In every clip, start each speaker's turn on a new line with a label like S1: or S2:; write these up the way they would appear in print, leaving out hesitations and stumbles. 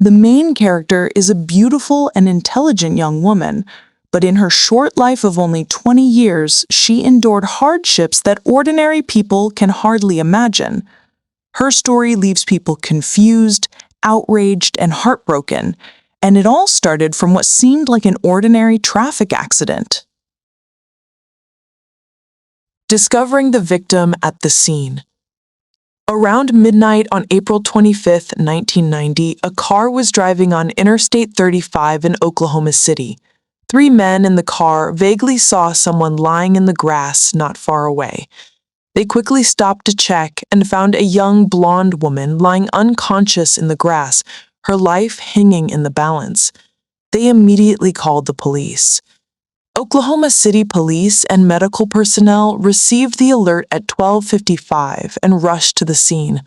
S1: The main character is a beautiful and intelligent young woman, but in her short life of only 20 years, she endured hardships that ordinary people can hardly imagine. Her story leaves people confused, outraged, and heartbroken, and it all started from what seemed like an ordinary traffic accident. Discovering the victim at the scene. Around midnight on April 25, 1990, a car was driving on Interstate 35 in Oklahoma City. 3 men in the car vaguely saw someone lying in the grass not far away. They quickly stopped to check and found a young blonde woman lying unconscious in the grass, her life hanging in the balance. They immediately called the police. Oklahoma City police and medical personnel received the alert at 12:55 and rushed to the scene.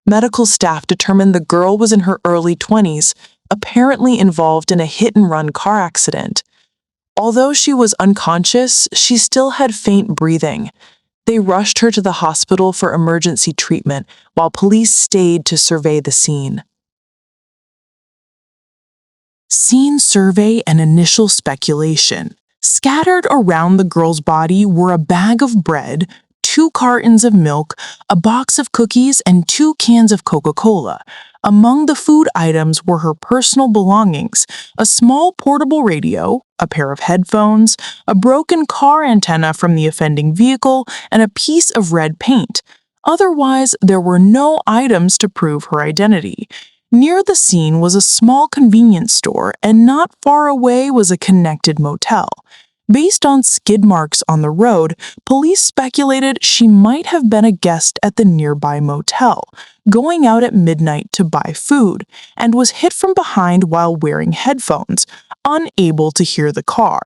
S1: Medical staff determined the girl was in her early 20s, apparently involved in a hit-and-run car accident. Although she was unconscious, she still had faint breathing. They rushed her to the hospital for emergency treatment, while police stayed to survey the scene. Scene survey and initial speculation. Scattered around the girl's body were a bag of bread, 2 cartons of milk, a box of cookies, and 2 cans of Coca-Cola. Among the food items were her personal belongings, a small portable radio, a pair of headphones, a broken car antenna from the offending vehicle, and a piece of red paint. Otherwise, there were no items to prove her identity. Near the scene was a small convenience store, and not far away was a connected motel. Based on skid marks on the road, police speculated she might have been a guest at the nearby motel, going out at midnight to buy food, and was hit from behind while wearing headphones, unable to hear the car.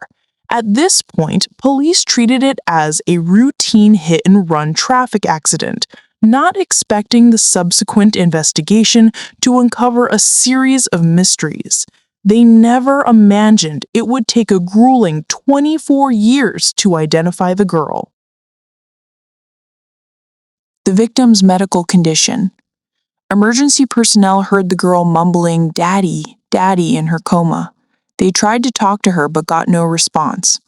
S1: At this point, police treated it as a routine hit-and-run traffic accident, not expecting the subsequent investigation to uncover a series of mysteries. They never imagined it would take a grueling 24 years to identify the girl. The victim's medical condition. Emergency personnel heard the girl mumbling, "Daddy, Daddy," in her coma. They tried to talk to her but got no response.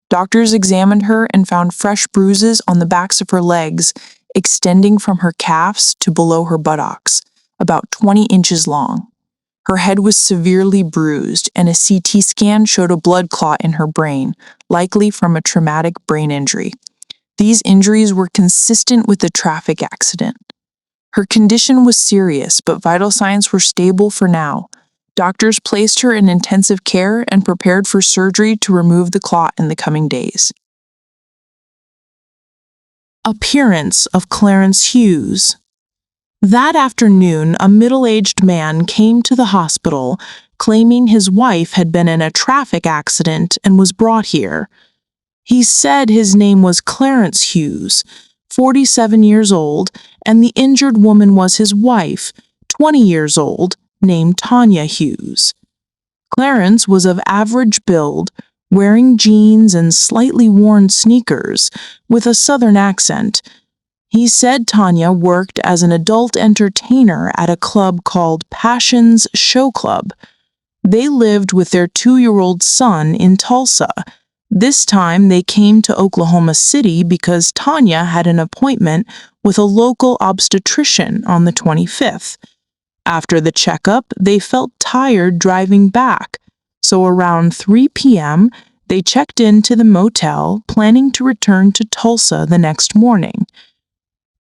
S1: Doctors examined her and found fresh bruises on the backs of her legs, extending from her calves to below her buttocks, about 20 inches long. Her head was severely bruised, and a CT scan showed a blood clot in her brain, likely from a traumatic brain injury. These injuries were consistent with the traffic accident. Her condition was serious, but vital signs were stable for now. Doctors placed her in intensive care and prepared for surgery to remove the clot in the coming days. Appearance of Clarence Hughes. That afternoon, a middle-aged man came to the hospital, claiming his wife had been in a traffic accident and was brought here. He said his name was Clarence Hughes, 47 years old, and the injured woman was his wife, 20 years old, named Tanya Hughes. Clarence was of average build, wearing jeans and slightly worn sneakers, with a southern accent. He said Tanya worked as an adult entertainer at a club called Passion's Show Club. They lived with their 2-year-old son in Tulsa. This time they came to Oklahoma City because Tanya had an appointment with a local obstetrician on the 25th. After the checkup, they felt tired driving back, so around 3 p.m., they checked into the motel, planning to return to Tulsa the next morning.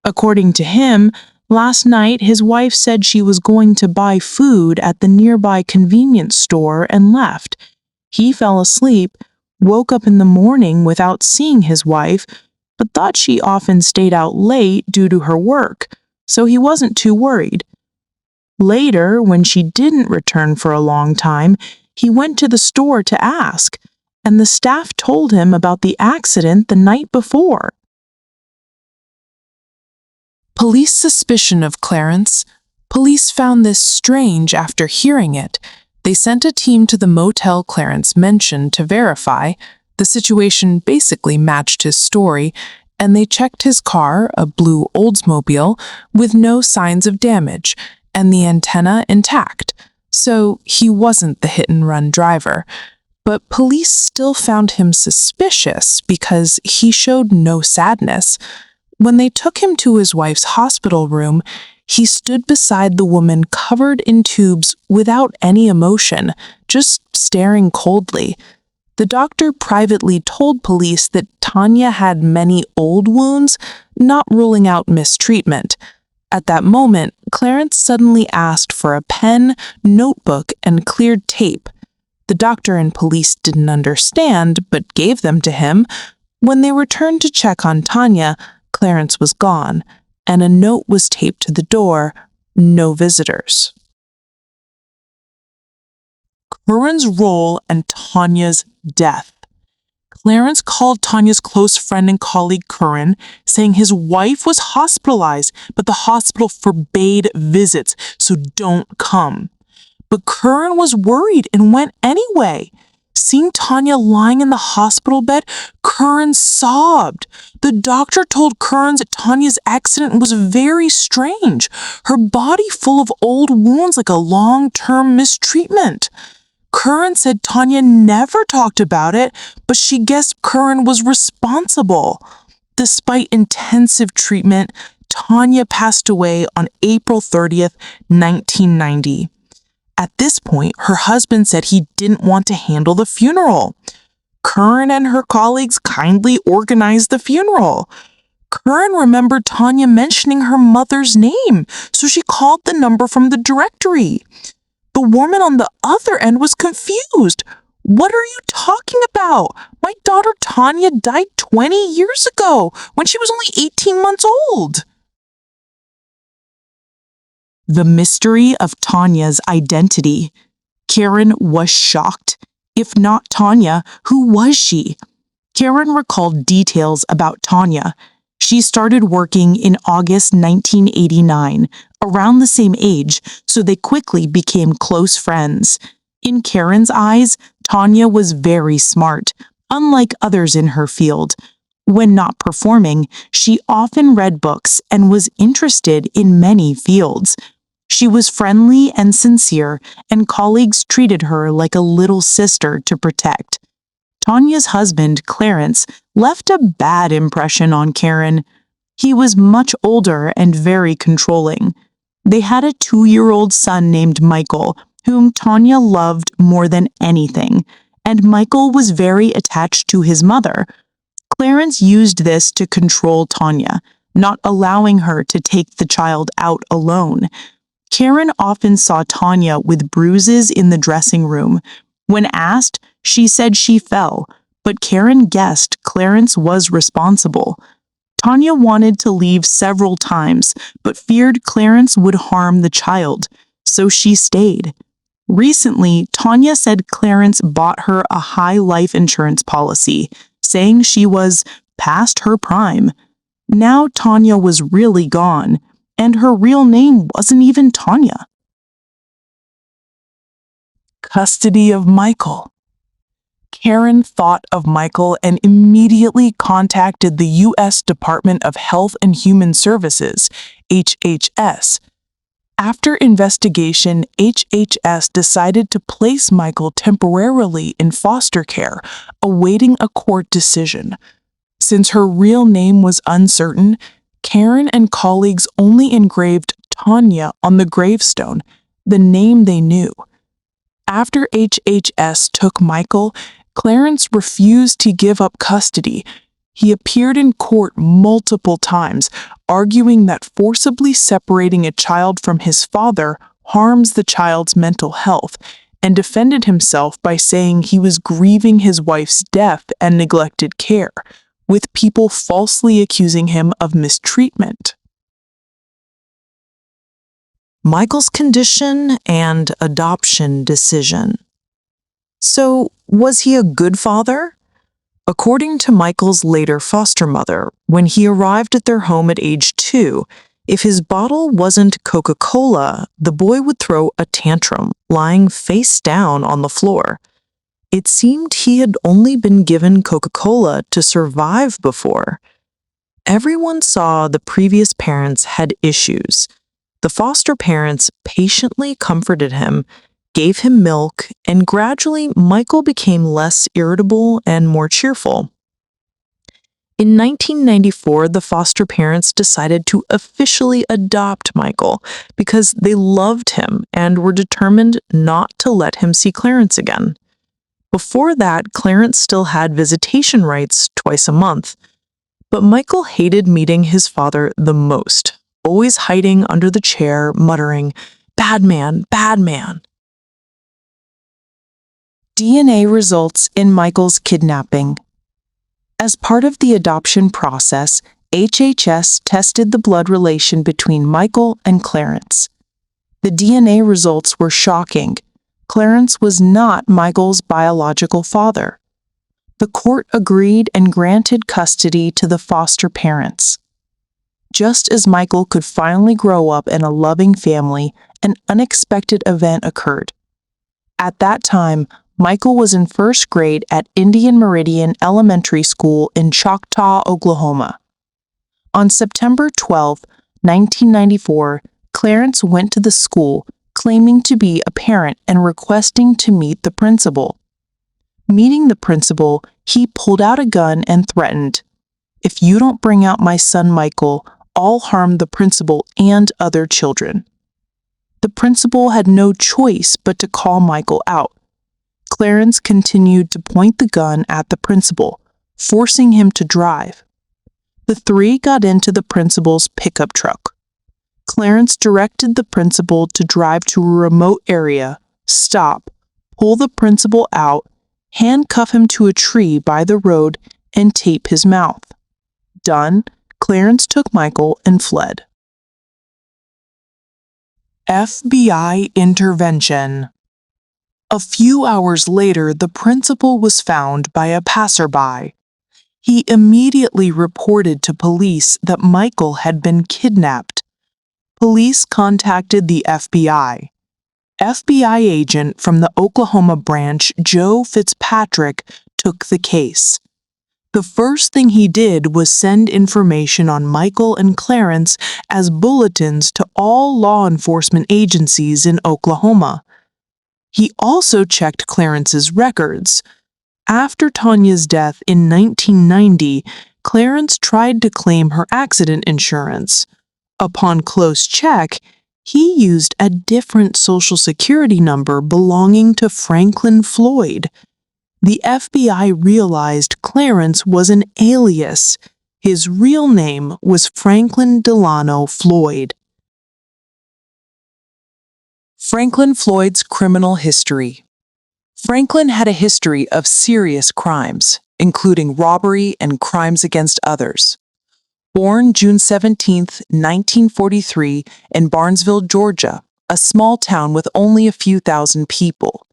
S1: According to him, last night his wife said she was going to buy food at the nearby convenience store and left. He fell asleep, woke up in the morning without seeing his wife, but thought she often stayed out late due to her work, so he wasn't too worried. Later, when she didn't return for a long time, he went to the store to ask, and the staff told him about the accident the night before. Police suspicion of Clarence. Police found this strange after hearing it. They sent a team to the motel Clarence mentioned to verify. The situation basically matched his story, and they checked his car, a blue Oldsmobile, with no signs of damage, and the antenna intact. So he wasn't the hit-and-run driver. But police still found him suspicious because he showed no sadness. When they took him to his wife's hospital room, he stood beside the woman covered in tubes without any emotion, just staring coldly. The doctor privately told police that Tanya had many old wounds, not ruling out mistreatment. At that moment, Clarence suddenly asked for a pen, notebook, and cleared tape. The doctor and police didn't understand, but gave them to him. When they returned to check on Tanya, Clarence was gone, and a note was taped to the door, "No visitors." Curran's role and Tanya's death. Clarence called Tanya's close friend and colleague Curran, saying his wife was hospitalized, but the hospital forbade visits, so don't come. But Curran was worried and went anyway. Seeing Tanya lying in the hospital bed, Curran sobbed. The doctor told Curran that Tanya's accident was very strange, her body full of old wounds like a long-term mistreatment. Curran said Tanya never talked about it, but she guessed Curran was responsible. Despite intensive treatment, Tanya passed away on April 30th, 1990. At this point, her husband said he didn't want to handle the funeral. Curran and her colleagues kindly organized the funeral. Curran remembered Tanya mentioning her mother's name, so she called the number from the directory. The woman on the other end was confused. "What are you talking about? My daughter Tanya died 20 years ago when she was only 18 months old." The mystery of Tanya's identity. Karen was shocked. If not Tanya, who was she? Karen recalled details about Tanya. She started working in August 1989, around the same age, so they quickly became close friends. In Karen's eyes, Tanya was very smart, unlike others in her field. When not performing, she often read books and was interested in many fields. She was friendly and sincere, and colleagues treated her like a little sister to protect. Tanya's husband, Clarence, left a bad impression on Karen. He was much older and very controlling. They had a 2-year-old son named Michael, whom Tanya loved more than anything, and Michael was very attached to his mother. Clarence used this to control Tanya, not allowing her to take the child out alone. Karen often saw Tanya with bruises in the dressing room. When asked, she said she fell, but Karen guessed Clarence was responsible. Tanya wanted to leave several times, but feared Clarence would harm the child, so she stayed. Recently, Tanya said Clarence bought her a high life insurance policy, saying she was past her prime. Now Tanya was really gone, and her real name wasn't even Tanya. Custody of Michael. Karen thought of Michael and immediately contacted the U.S. Department of Health and Human Services, HHS. After investigation, HHS decided to place Michael temporarily in foster care, awaiting a court decision. Since her real name was uncertain, Karen and colleagues only engraved Tanya on the gravestone, the name they knew. After HHS took Michael, Clarence refused to give up custody. He appeared in court multiple times, arguing that forcibly separating a child from his father harms the child's mental health, and defended himself by saying he was grieving his wife's death and neglected care, with people falsely accusing him of mistreatment. Michael's condition and adoption decision. So, was he a good father? According to Michael's later foster mother, when he arrived at their home at age 2, if his bottle wasn't Coca-Cola, the boy would throw a tantrum, lying face down on the floor. It seemed he had only been given Coca-Cola to survive before. Everyone saw the previous parents had issues. The foster parents patiently comforted him, gave him milk, and gradually Michael became less irritable and more cheerful. In 1994, the foster parents decided to officially adopt Michael because they loved him and were determined not to let him see Clarence again. Before that, Clarence still had visitation rights twice a month, but Michael hated meeting his father the most, always hiding under the chair, muttering, "Bad man, bad man." DNA results in Michael's kidnapping. As part of the adoption process, HHS tested the blood relation between Michael and Clarence. The DNA results were shocking. Clarence was not Michael's biological father. The court agreed and granted custody to the foster parents. Just as Michael could finally grow up in a loving family, an unexpected event occurred. At that time, Michael was in first grade at Indian Meridian Elementary School in Choctaw, Oklahoma. On September 12, 1994, Clarence went to the school claiming to be a parent and requesting to meet the principal. Meeting the principal, he pulled out a gun and threatened, "If you don't bring out my son Michael, I'll harm the principal and other children." The principal had no choice but to call Michael out. Clarence continued to point the gun at the principal, forcing him to drive. The three got into the principal's pickup truck. Clarence directed the principal to drive to a remote area, stop, pull the principal out, handcuff him to a tree by the road, and tape his mouth. Done, Clarence took Michael and fled. FBI intervention. A few hours later, the principal was found by a passerby. He immediately reported to police that Michael had been kidnapped. Police contacted the FBI. FBI agent from the Oklahoma branch, Joe Fitzpatrick, took the case. The first thing he did was send information on Michael and Clarence as bulletins to all law enforcement agencies in Oklahoma. He also checked Clarence's records. After Tanya's death in 1990, Clarence tried to claim her accident insurance. Upon close check, he used a different Social Security number belonging to Franklin Floyd. The FBI realized Clarence was an alias. His real name was Franklin Delano Floyd. Franklin Floyd's criminal history. Franklin had a history of serious crimes, including robbery and crimes against others. Born June 17, 1943, in Barnesville, Georgia, a small town with only a few thousand people.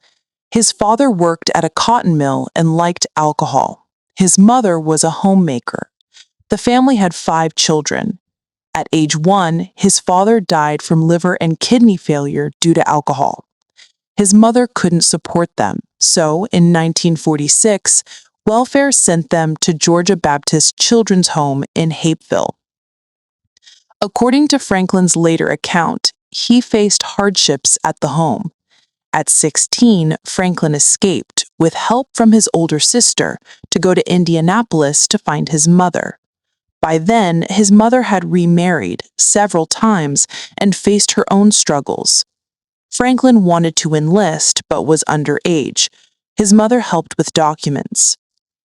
S1: His father worked at a cotton mill and liked alcohol. His mother was a homemaker. The family had 5 children. At age 1, his father died from liver and kidney failure due to alcohol. His mother couldn't support them, so in 1946, welfare sent them to Georgia Baptist Children's Home in Hapeville. According to Franklin's later account, he faced hardships at the home. At 16, Franklin escaped, with help from his older sister, to go to Indianapolis to find his mother. By then, his mother had remarried several times and faced her own struggles. Franklin wanted to enlist but was underage. His mother helped with documents.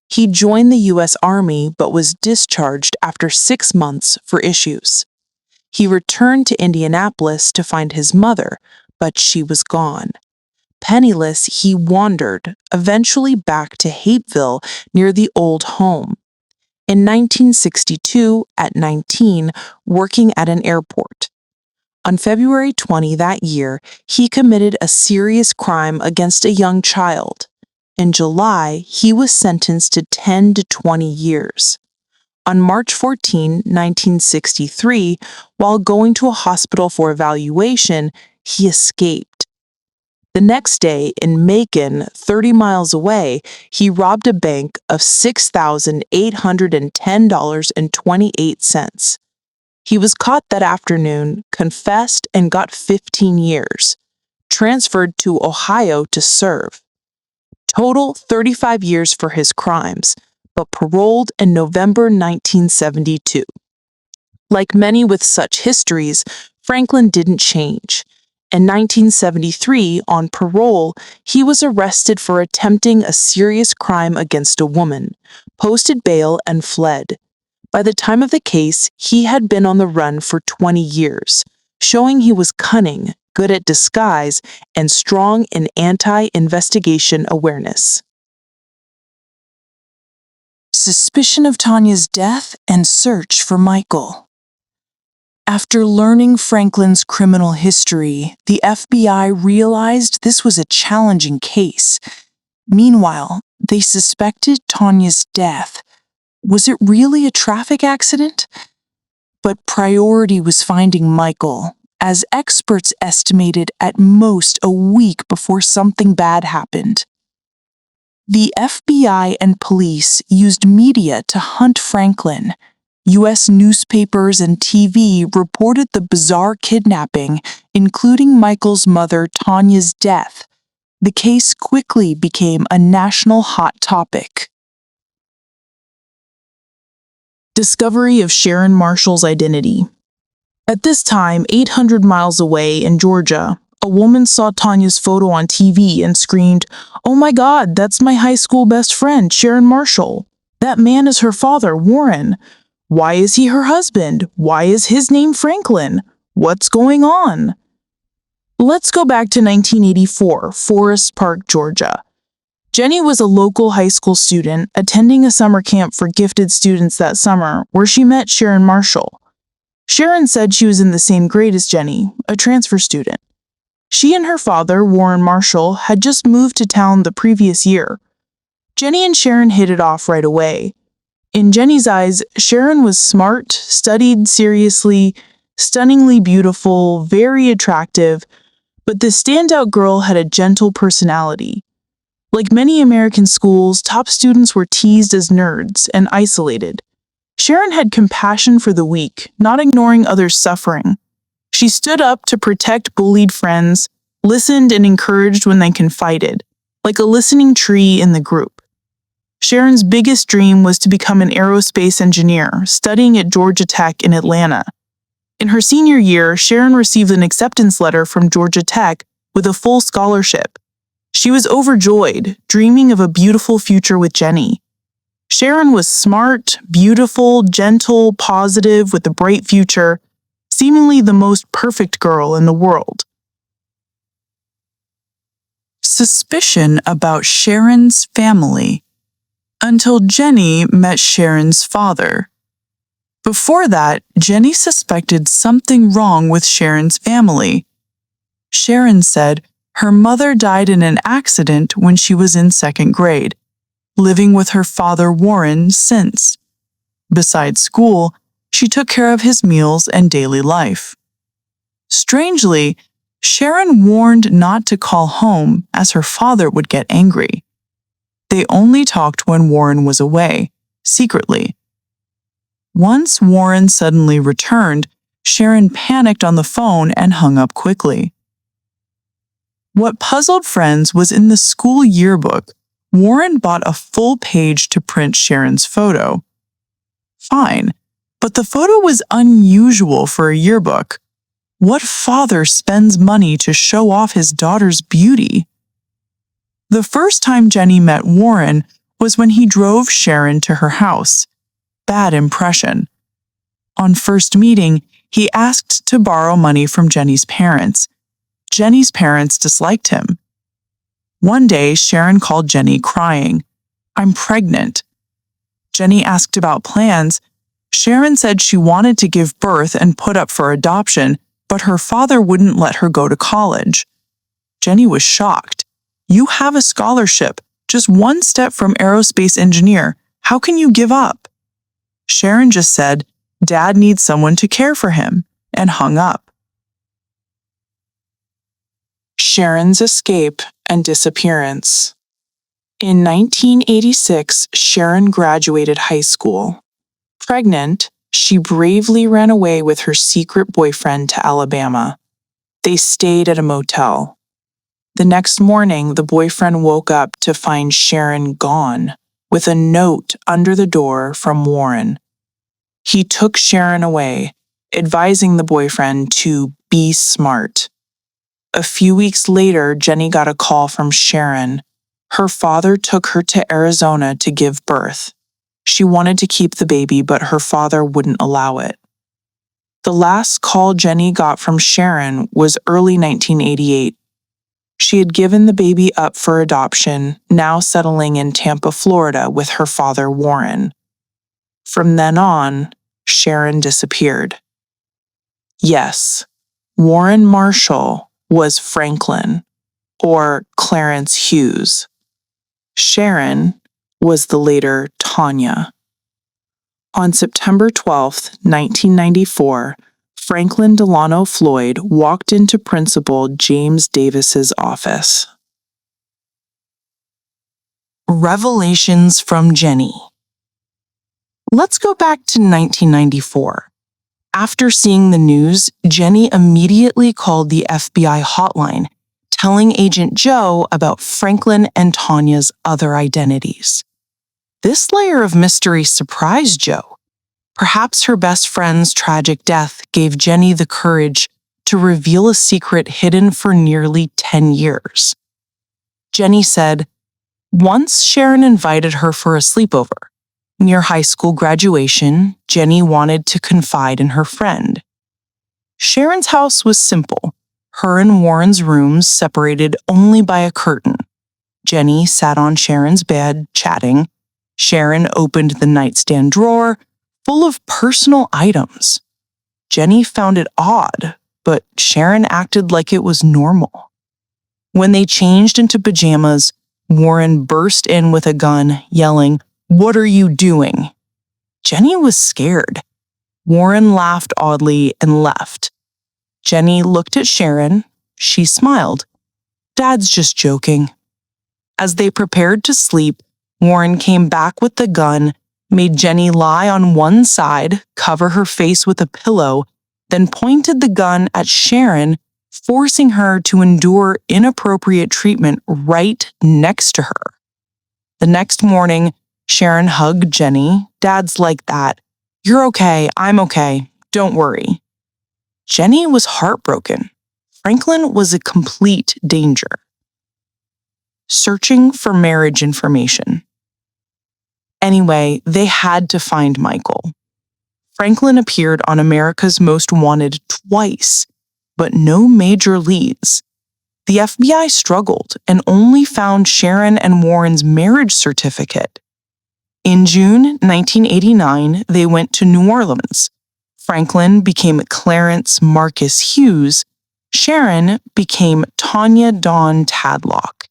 S1: He joined the U.S. Army but was discharged after 6 months for issues. He returned to Indianapolis to find his mother, but she was gone. Penniless, he wandered, eventually back to Hapeville near the old home. In 1962, at 19, working at an airport. On February 20 that year, he committed a serious crime against a young child. In July, he was sentenced to 10 to 20 years. On March 14, 1963, while going to a hospital for evaluation, he escaped. The next day, in Macon, 30 miles away, he robbed a bank of $6,810.28. He was caught that afternoon, confessed, and got 15 years. transferred to Ohio to serve. Total 35 years for his crimes, but paroled in November 1972. Like many with such histories, Franklin didn't change. In 1973, on parole, he was arrested for attempting a serious crime against a woman, posted bail, and fled. By the time of the case, he had been on the run for 20 years, showing he was cunning, good at disguise, and strong in anti-investigation awareness. Suspicion of Tanya's death and search for Michael. After learning Franklin's criminal history, the FBI realized this was a challenging case. Meanwhile, they suspected Tanya's death. Was it really a traffic accident? But priority was finding Michael, as experts estimated at most a week before something bad happened. The FBI and police used media to hunt Franklin. U.S. newspapers and TV reported the bizarre kidnapping, including Michael's mother Tanya's death. The case quickly became a national hot topic. Discovery of Sharon Marshall's identity. At this time, 800 miles away in Georgia, a woman saw Tanya's photo on TV and screamed, "Oh my God, that's my high school best friend, Sharon Marshall. That man is her father, Warren. Why is he her husband? Why is his name Franklin? What's going on?" Let's go back to 1984, Forest Park, Georgia. Jenny was a local high school student attending a summer camp for gifted students that summer, where she met Sharon Marshall. Sharon said she was in the same grade as Jenny, a transfer student. She and her father, Warren Marshall, had just moved to town the previous year. Jenny and Sharon hit it off right away. In Jenny's eyes, Sharon was smart, studied seriously, stunningly beautiful, very attractive, but the standout girl had a gentle personality. Like many American schools, top students were teased as nerds and isolated. Sharon had compassion for the weak, not ignoring others' suffering. She stood up to protect bullied friends, listened and encouraged when they confided, like a listening tree in the group. Sharon's biggest dream was to become an aerospace engineer, studying at Georgia Tech in Atlanta. In her senior year, Sharon received an acceptance letter from Georgia Tech with a full scholarship. She was overjoyed, dreaming of a beautiful future with Jenny. Sharon was smart, beautiful, gentle, positive, with a bright future, seemingly the most perfect girl in the world. Suspicion about Sharon's family. Until Jenny met Sharon's father. Before that, Jenny suspected something wrong with Sharon's family. Sharon said her mother died in an accident when she was in second grade, living with her father Warren since. Besides school, she took care of his meals and daily life. Strangely, Sharon warned not to call home as her father would get angry. They only talked when Warren was away, secretly. Once Warren suddenly returned, Sharon panicked on the phone and hung up quickly. What puzzled friends was in the school yearbook, Warren bought a full page to print Sharon's photo. Fine, but the photo was unusual for a yearbook. What father spends money to show off his daughter's beauty? The first time Jenny met Warren was when he drove Sharon to her house. Bad impression. On first meeting, he asked to borrow money from Jenny's parents. Jenny's parents disliked him. One day, Sharon called Jenny crying, "I'm pregnant." Jenny asked about plans. Sharon said she wanted to give birth and put up for adoption, but her father wouldn't let her go to college. Jenny was shocked. "You have a scholarship, just one step from aerospace engineer. How can you give up?" Sharon just said, "Dad needs someone to care for him," and hung up. Sharon's escape and disappearance. In 1986, Sharon graduated high school. Pregnant, she bravely ran away with her secret boyfriend to Alabama. They stayed at a motel. The next morning, the boyfriend woke up to find Sharon gone, with a note under the door from Warren. He took Sharon away, advising the boyfriend to be smart. A few weeks later, Jenny got a call from Sharon. Her father took her to Arizona to give birth. She wanted to keep the baby, but her father wouldn't allow it. The last call Jenny got from Sharon was early 1988. She had given the baby up for adoption, now settling in Tampa, Florida with her father, Warren. From then on, Sharon disappeared. Yes, Warren Marshall was Franklin, or Clarence Hughes. Sharon was the later Tanya. On September 12, 1994, Franklin Delano Floyd walked into Principal James Davis's office. Revelations from Jenny. Let's go back to 1994. After seeing the news, Jenny immediately called the FBI hotline, telling Agent Joe about Franklin and Tanya's other identities. This layer of mystery surprised Joe. Perhaps her best friend's tragic death gave Jenny the courage to reveal a secret hidden for nearly 10 years. Jenny said, once Sharon invited her for a sleepover. Near high school graduation, Jenny wanted to confide in her friend. Sharon's house was simple. Her and Warren's rooms separated only by a curtain. Jenny sat on Sharon's bed, chatting. Sharon opened the nightstand drawer, full of personal items. Jenny found it odd, but Sharon acted like it was normal. When they changed into pajamas, Warren burst in with a gun, yelling, "What are you doing?" Jenny was scared. Warren laughed oddly and left. Jenny looked at Sharon. She smiled. "Dad's just joking." As they prepared to sleep, Warren came back with the gun, made Jenny lie on one side, cover her face with a pillow, then pointed the gun at Sharon, forcing her to endure inappropriate treatment right next to her. The next morning, Sharon hugged Jenny. "Dad's like that. You're okay, I'm okay. Don't worry." Jenny was heartbroken. Franklin was a complete danger. Searching for marriage information. Anyway, they had to find Michael. Franklin appeared on America's Most Wanted twice, but no major leads. The FBI struggled and only found Sharon and Warren's marriage certificate. In June 1989, they went to New Orleans. Franklin became Clarence Marcus Hughes. Sharon became Tanya Dawn Tadlock.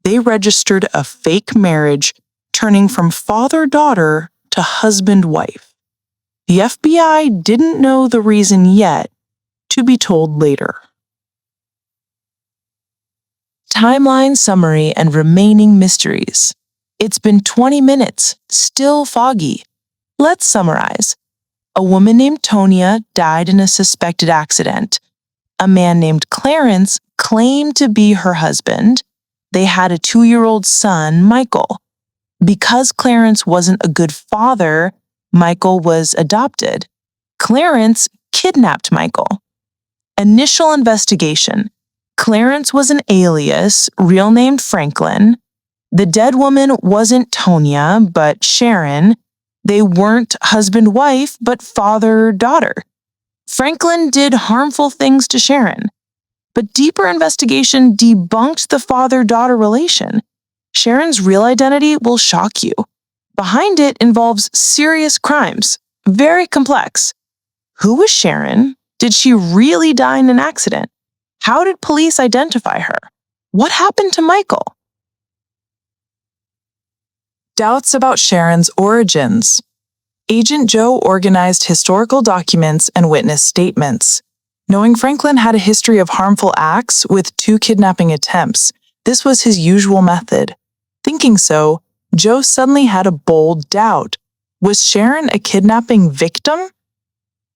S1: They registered a fake marriage, turning from father-daughter to husband-wife. The FBI didn't know the reason yet, to be told later. Timeline summary and remaining mysteries. It's been 20 minutes, still foggy. Let's summarize. A woman named Tonya died in a suspected accident. A man named Clarence claimed to be her husband. They had a 2-year-old son, Michael. Because Clarence wasn't a good father, Michael was adopted. Clarence kidnapped Michael. Initial investigation. Clarence was an alias, real named Franklin. The dead woman wasn't Tonya, but Sharon. They weren't husband-wife, but father-daughter. Franklin did harmful things to Sharon. But deeper investigation debunked the father-daughter relation. Sharon's real identity will shock you. Behind it involves serious crimes, very complex. Who was Sharon? Did she really die in an accident? How did police identify her? What happened to Michael? Doubts about Sharon's origins. Agent Joe organized historical documents and witness statements. Knowing Franklin had a history of harmful acts with 2 kidnapping attempts, this was his usual method. Thinking so, Joe suddenly had a bold doubt. Was Sharon a kidnapping victim?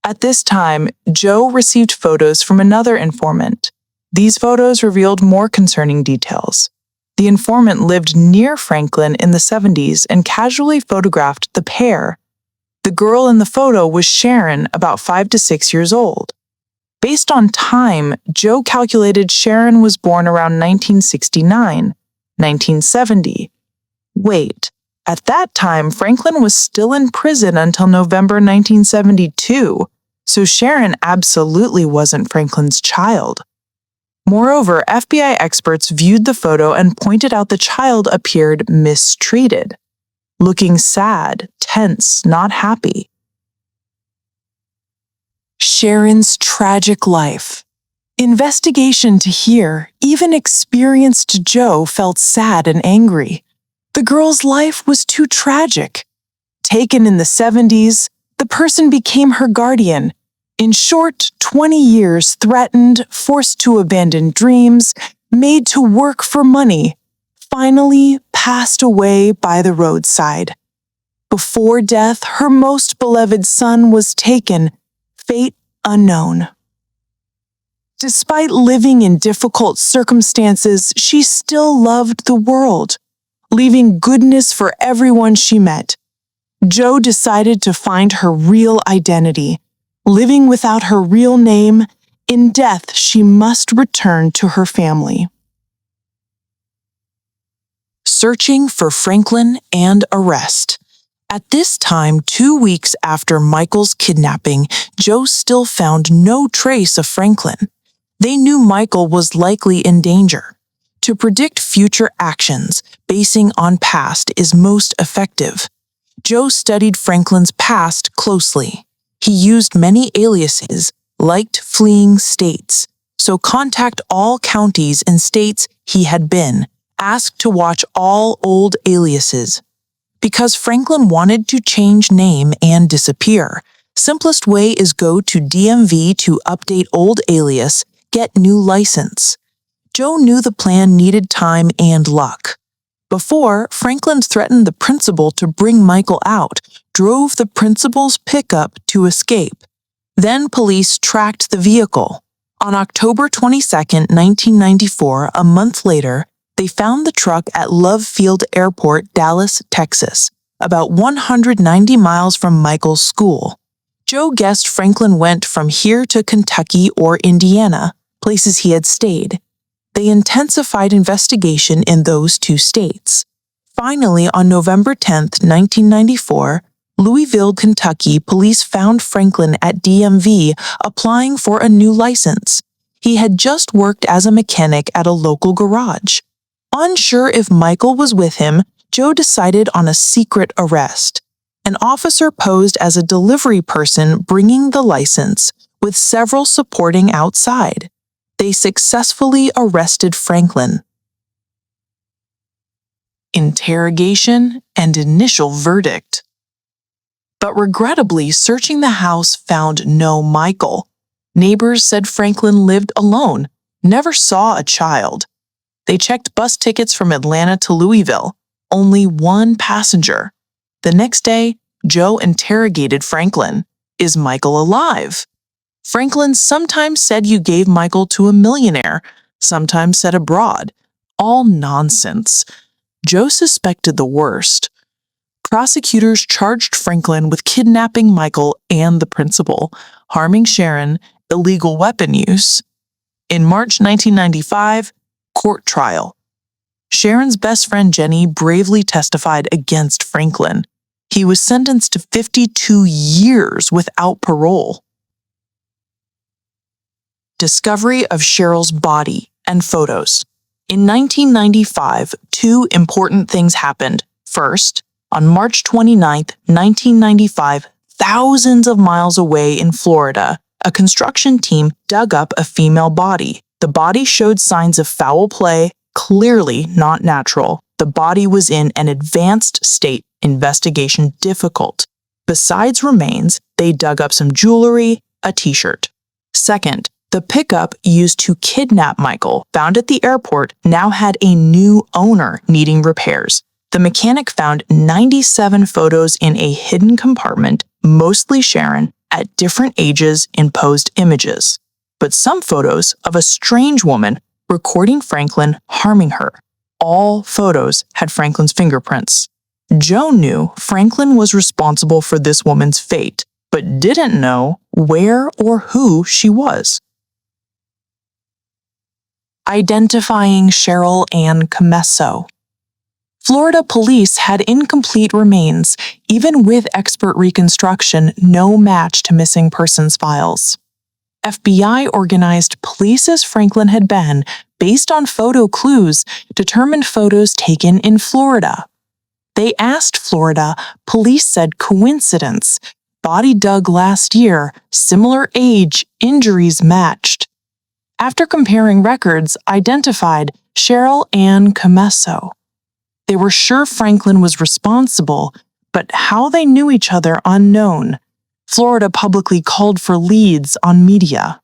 S1: At this time, Joe received photos from another informant. These photos revealed more concerning details. The informant lived near Franklin in the 70s and casually photographed the pair. The girl in the photo was Sharon, about 5 to 6 years old. Based on time, Joe calculated Sharon was born around 1969, 1970. Wait, at that time, Franklin was still in prison until November 1972, so Sharon absolutely wasn't Franklin's child. Moreover, FBI experts viewed the photo and pointed out the child appeared mistreated, looking sad, tense, not happy. Sharon's tragic life. Investigation to hear, even experienced Joe felt sad and angry. The girl's life was too tragic. Taken in the 70s, the person became her guardian. In short, 20 years threatened, forced to abandon dreams, made to work for money, finally passed away by the roadside. Before death, her most beloved son was taken, fate unknown. Despite living in difficult circumstances, she still loved the world, leaving goodness for everyone she met. Joe decided to find her real identity. Living without her real name, in death she must return to her family. Searching for Franklin and arrest. At this time, 2 weeks after Michael's kidnapping, Joe still found no trace of Franklin. They knew Michael was likely in danger. To predict future actions, basing on past is most effective. Joe studied Franklin's past closely. He used many aliases, liked fleeing states, so contact all counties and states he had been, asked to watch all old aliases. Because Franklin wanted to change name and disappear, simplest way is go to DMV to update old alias, get new license. Joe knew the plan needed time and luck. Before, Franklin threatened the principal to bring Michael out, drove the principal's pickup to escape. Then police tracked the vehicle. On October 22, 1994, a month later, they found the truck at Love Field Airport, Dallas, Texas, about 190 miles from Michael's school. Joe guessed Franklin went from here to Kentucky or Indiana, places he had stayed. They intensified investigation in those 2 states. Finally, on November 10, 1994, Louisville, Kentucky, police found Franklin at DMV applying for a new license. He had just worked as a mechanic at a local garage. Unsure if Michael was with him, Joe decided on a secret arrest. An officer posed as a delivery person bringing the license, with several supporting outside. They successfully arrested Franklin. Interrogation and initial verdict. But regrettably, searching the house found no Michael. Neighbors said Franklin lived alone, never saw a child. They checked bus tickets from Atlanta to Louisville, only one passenger. The next day, Joe interrogated Franklin. Is Michael alive? Franklin sometimes said you gave Michael to a millionaire, sometimes said abroad. All nonsense. Joe suspected the worst. Prosecutors charged Franklin with kidnapping Michael and the principal, harming Sharon, illegal weapon use. In March 1995, court trial. Sharon's best friend Jenny bravely testified against Franklin. He was sentenced to 52 years without parole. Discovery of Cheryl's body and photos. In 1995, 2 important things happened. First, on March 29, 1995, thousands of miles away in Florida, a construction team dug up a female body. The body showed signs of foul play, clearly not natural. The body was in an advanced state, investigation difficult. Besides remains, they dug up some jewelry, a t-shirt. Second, the pickup used to kidnap Michael, found at the airport, now had a new owner needing repairs. The mechanic found 97 photos in a hidden compartment, mostly Sharon, at different ages in posed images. but some photos of a strange woman recording Franklin harming her. All photos had Franklin's fingerprints. Joe knew Franklin was responsible for this woman's fate, but didn't know where or who she was. Identifying Cheryl Ann Comesso. Florida police had incomplete remains, even with expert reconstruction no match to missing persons files. FBI organized places Franklin had been based on photo clues determined photos taken in Florida. They asked Florida, police said coincidence. Body dug last year, similar age, injuries matched. After comparing records, identified Cheryl Ann Comesso. They were sure Franklin was responsible, but how they knew each other unknown. Florida publicly called for leads on media.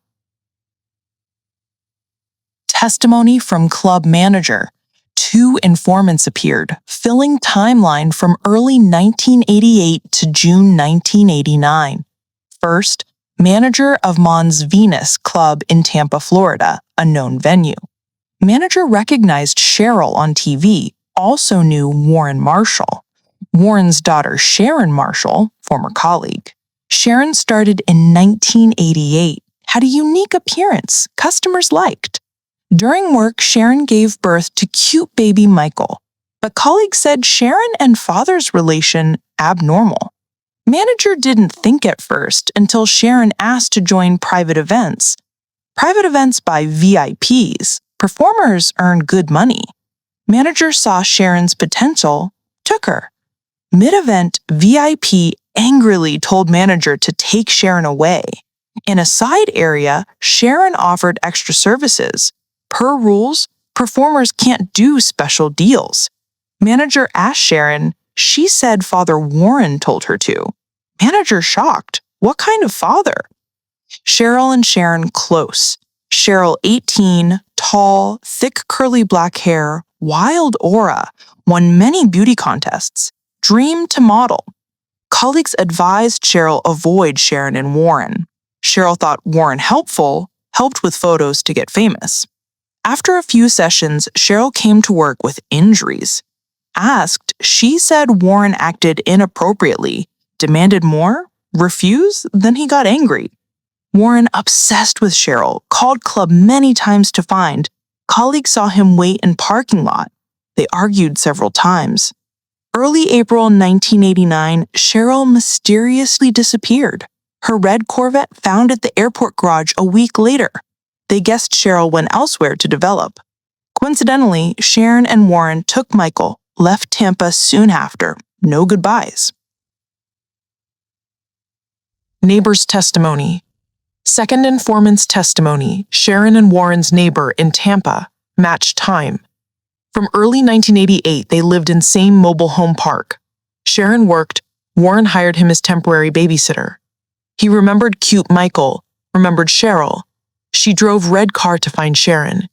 S1: Testimony from club manager. 2 informants appeared, filling timeline from early 1988 to June 1989. First, manager of Mons Venus Club in Tampa, Florida, a known venue. Manager recognized Cheryl on TV, also knew Warren Marshall. Warren's daughter Sharon Marshall, former colleague. Sharon started in 1988, had a unique appearance customers liked. During work, Sharon gave birth to cute baby Michael, but colleagues said Sharon and father's relation abnormal. Manager didn't think at first until Sharon asked to join private events. Private events by VIPs. Performers earn good money. Manager saw Sharon's potential, took her. Mid-event, VIP angrily told manager to take Sharon away. In a side area, Sharon offered extra services. Per rules, performers can't do special deals. Manager asked Sharon, she said Father Warren told her to. Manager shocked. What kind of father? Cheryl and Sharon close. Cheryl 18, tall, thick curly black hair, wild aura, won many beauty contests, dreamed to model. Colleagues advised Cheryl avoid Sharon and Warren. Cheryl thought Warren helped with photos to get famous. After a few sessions, Cheryl came to work with injuries. Asked, she said Warren acted inappropriately, demanded more, refused, then he got angry. Warren, obsessed with Cheryl, called club many times to find. Colleagues saw him wait in parking lot. They argued several times. Early April 1989, Cheryl mysteriously disappeared. Her red Corvette found at the airport garage a week later. They guessed Cheryl went elsewhere to develop. Coincidentally, Sharon and Warren took Michael, left Tampa soon after. No goodbyes. Neighbor's testimony. Second informant's testimony, Sharon and Warren's neighbor in Tampa, matched time. From early 1988, they lived in same mobile home park. Sharon worked, Warren hired him as temporary babysitter. He remembered cute Michael, remembered Cheryl. She drove red car to find Sharon.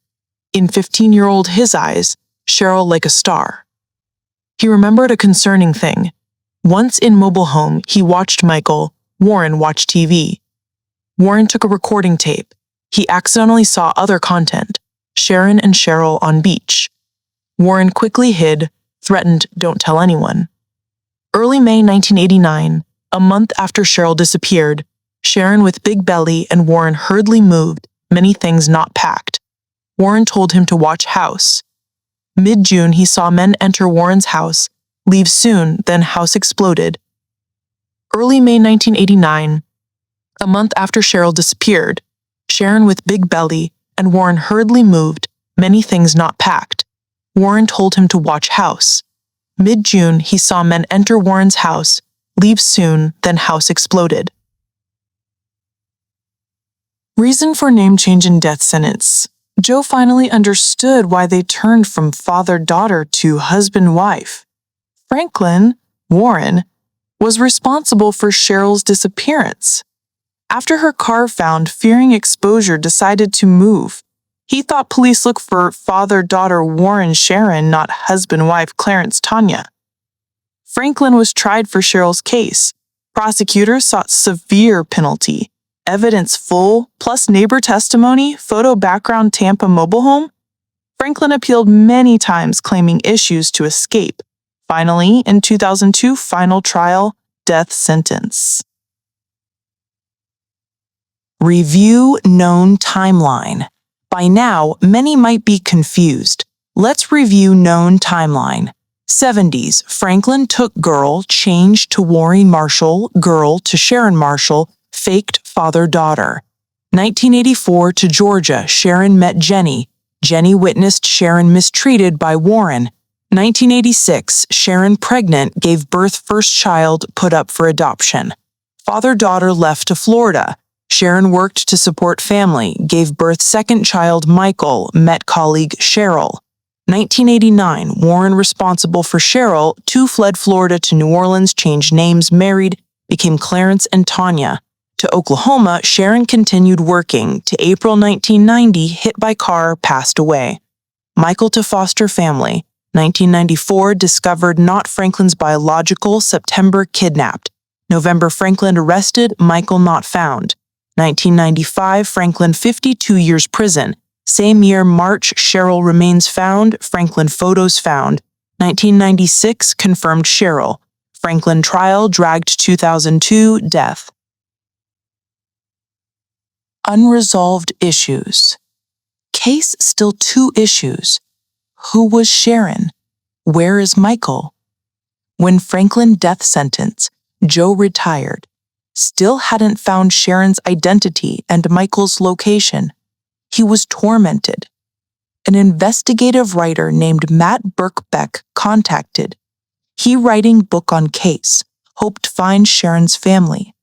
S1: In 15-year-old his eyes, Cheryl like a star. He remembered a concerning thing. Once in mobile home, he watched Michael, Warren watched TV. Warren took a recording tape. He accidentally saw other content, Sharon and Cheryl on beach. Warren quickly hid, threatened, "Don't tell anyone." Early May 1989, a month after Cheryl disappeared, Sharon with big belly and Warren hurriedly moved, many things not packed. Warren told him to watch house. Mid-June, he saw men enter Warren's house, leave soon, then house exploded. Early May 1989, a month after Cheryl disappeared, Sharon with big belly and Warren hurriedly moved, many things not packed. Warren told him to watch house. Mid-June, he saw men enter Warren's house, leave soon, then house exploded. Reason for name change and death sentence. Joe finally understood why they turned from father-daughter to husband-wife. Franklin, Warren, was responsible for Cheryl's disappearance. After her car found, fearing exposure, decided to move. He thought police looked for father-daughter Warren Sharon, not husband-wife Clarence Tanya. Franklin was tried for Cheryl's case. Prosecutors sought severe penalty. evidence full, plus neighbor testimony, photo background Tampa mobile home? Franklin appealed many times, claiming issues to escape. Finally, in 2002, final trial, death sentence. Review known timeline. By now, many might be confused. Let's review known timeline. 70s, Franklin took girl, changed to Warren Marshall, girl to Sharon Marshall, faked father-daughter. 1984 to Georgia, Sharon met Jenny. Jenny witnessed Sharon mistreated by Warren. 1986, Sharon pregnant, gave birth first child, put up for adoption. Father-daughter left to Florida. Sharon worked to support family, gave birth second child Michael, met colleague Cheryl. 1989, Warren responsible for Cheryl, two fled Florida to New Orleans, changed names, married, became Clarence and Tanya. To Oklahoma, Sharon continued working. To April 1990, hit by car, passed away. Michael to foster family. 1994, discovered not Franklin's biological, September kidnapped. November, Franklin arrested, Michael not found. 1995, Franklin 52 years prison. Same year, March, Cheryl remains found, Franklin photos found. 1996, confirmed Cheryl. Franklin trial dragged 2002, death. Unresolved issues. Case still two issues. Who was Sharon? Where is Michael? When Franklin death sentence, Joe retired. Still hadn't found Sharon's identity and Michael's location. He was tormented. An investigative writer named Matt Birkbeck contacted. He writing book on case, hoped find Sharon's family.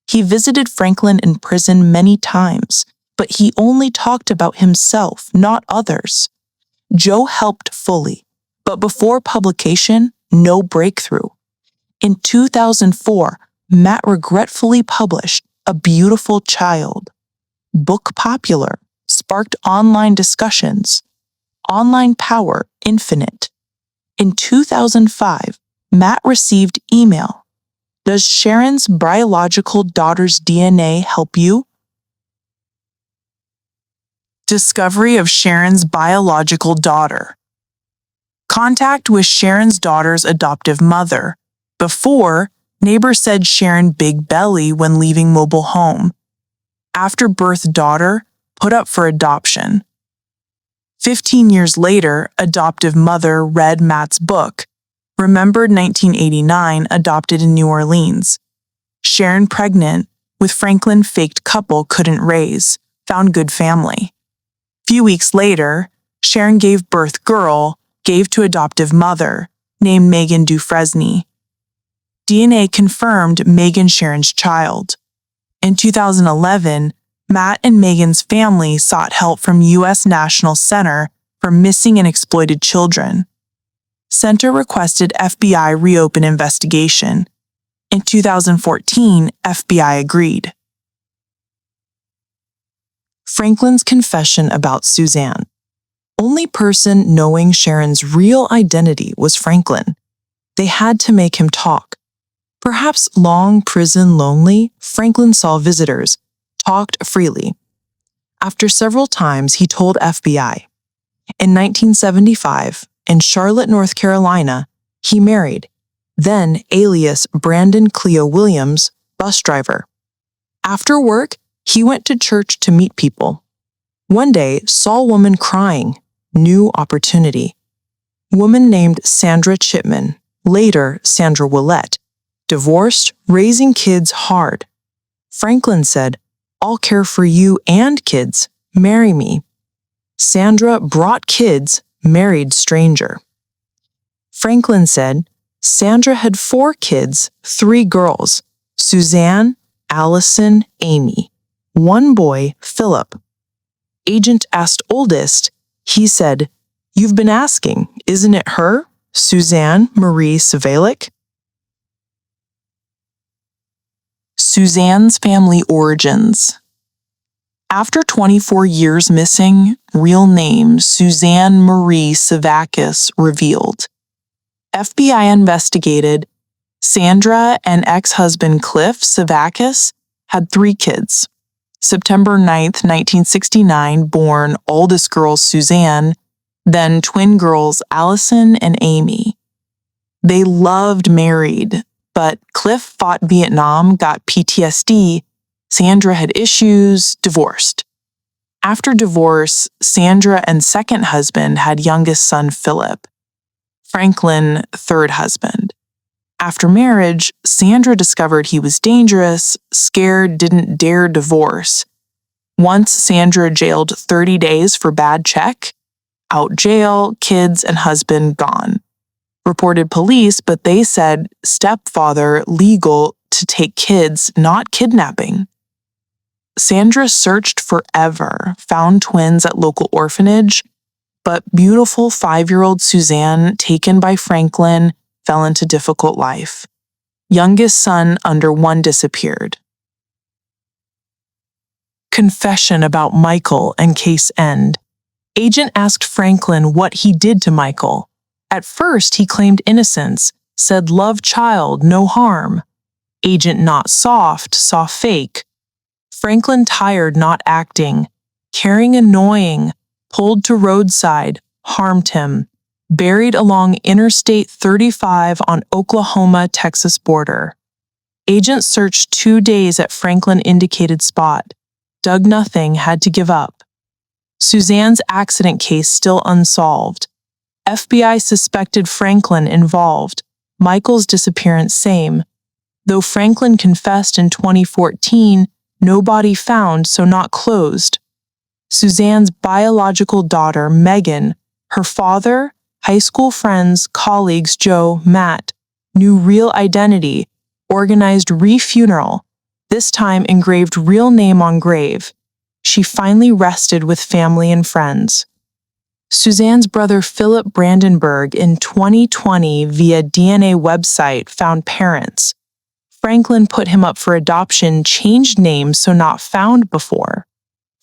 S1: He visited Franklin in prison many times, but he only talked about himself, not others. Joe helped fully, but before publication, no breakthrough. In 2004, Matt regretfully published A Beautiful Child. Book popular, sparked online discussions. Online power infinite. In 2005, Matt received email. Does Sharon's biological daughter's DNA help you? Discovery of Sharon's biological daughter. Contact with Sharon's daughter's adoptive mother. Before, neighbor said Sharon big belly when leaving mobile home. After birth daughter, put up for adoption. 15 years later, adoptive mother read Matt's book. Remembered 1989, adopted in New Orleans. Sharon pregnant, with Franklin faked couple couldn't raise, found good family. Few weeks later, Sharon gave birth girl, gave to adoptive mother, named Megan Dufresne. DNA confirmed Megan Sharon's child. In 2011, Matt and Megan's family sought help from U.S. National Center for Missing and Exploited Children. Center requested FBI reopen investigation. In 2014, FBI agreed. Franklin's confession about Suzanne. Only person knowing Sharon's real identity was Franklin. They had to make him talk. Perhaps long prison lonely, Franklin saw visitors, talked freely. After several times, he told FBI. In 1975, in Charlotte, North Carolina, he married, then alias Brandon Cleo Williams, bus driver. After work, he went to church to meet people. One day, saw a woman crying, new opportunity. Woman named Sandra Chipman, later Sandra Willette. Divorced, raising kids hard. Franklin said, I'll care for you and kids, marry me. Sandra brought kids, married stranger. Franklin said, Sandra had 4 kids, 3 girls, Suzanne, Allison, Amy. 1 boy, Philip. Agent asked oldest, he said, You've been asking, isn't it her, Suzanne Marie Savalik? Suzanne's family origins. After 24 years missing, real name Suzanne Marie Savakis revealed. FBI investigated. Sandra and ex-husband Cliff Savakis had 3 kids. September 9th, 1969, born oldest girl Suzanne, then twin girls Allison and Amy. They loved married, but Cliff fought Vietnam, got PTSD, Sandra had issues, divorced. After divorce, Sandra and second husband had youngest son Philip. Franklin, third husband. After marriage, Sandra discovered he was dangerous, scared, didn't dare divorce. Once Sandra jailed 30 days for bad check, out jail, kids and husband gone. Reported police, but they said stepfather legal to take kids, not kidnapping. Sandra searched forever, found twins at local orphanage, but beautiful 5-year-old Suzanne, taken by Franklin, fell into difficult life. Youngest son under 1 disappeared. Confession about Michael and case end. Agent asked Franklin what he did to Michael. At first, he claimed innocence, said love child, no harm. Agent not soft, saw fake. Franklin tired not acting, carrying annoying, pulled to roadside, harmed him, buried along Interstate 35 on Oklahoma-Texas border. Agent searched 2 days at Franklin indicated spot. Dug nothing, had to give up. Suzanne's accident case still unsolved. FBI suspected Franklin involved. Michael's disappearance same. Though Franklin confessed in 2014, no body found, so not closed. Suzanne's biological daughter, Megan, her father, high school friends, colleagues Joe, Matt, knew real identity, organized re-funeral, this time engraved real name on grave. She finally rested with family and friends. Suzanne's brother Philip Brandenburg in 2020 via DNA website found parents. Franklin put him up for adoption, changed names so not found before.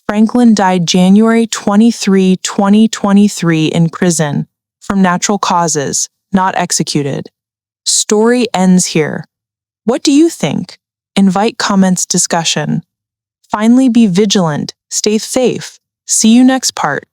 S1: Franklin died January 23, 2023 in prison from natural causes, not executed. Story ends here. What do you think? Invite comments discussion. Finally, be vigilant, stay safe. See you next part.